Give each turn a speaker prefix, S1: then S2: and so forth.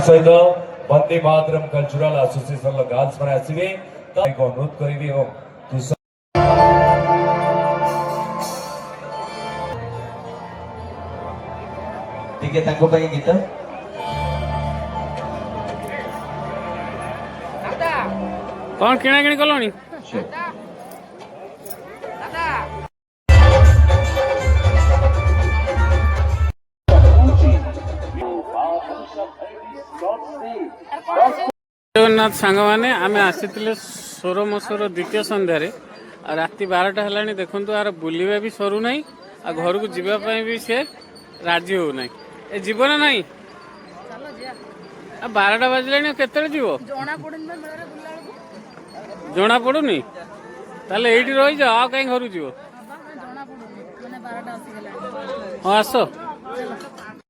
S1: सहित Vande Mataram cultural association girls मैंने आसवे अनुरोध करी
S2: गीत
S3: कौन किणा किणी कलोनी जगन्नाथ सांग मैंने आम आसी सोर मसर द्वितीय सन्धार राति 12टा है देखु आर बुलवा भी सरुना आ घर को जीवाई भी सी राजी होना ए जीव ना नाई 12टा बाजिला केते जीव जना पड़ूनी ताले ये रही जा कहीं घर जीव हाँ आस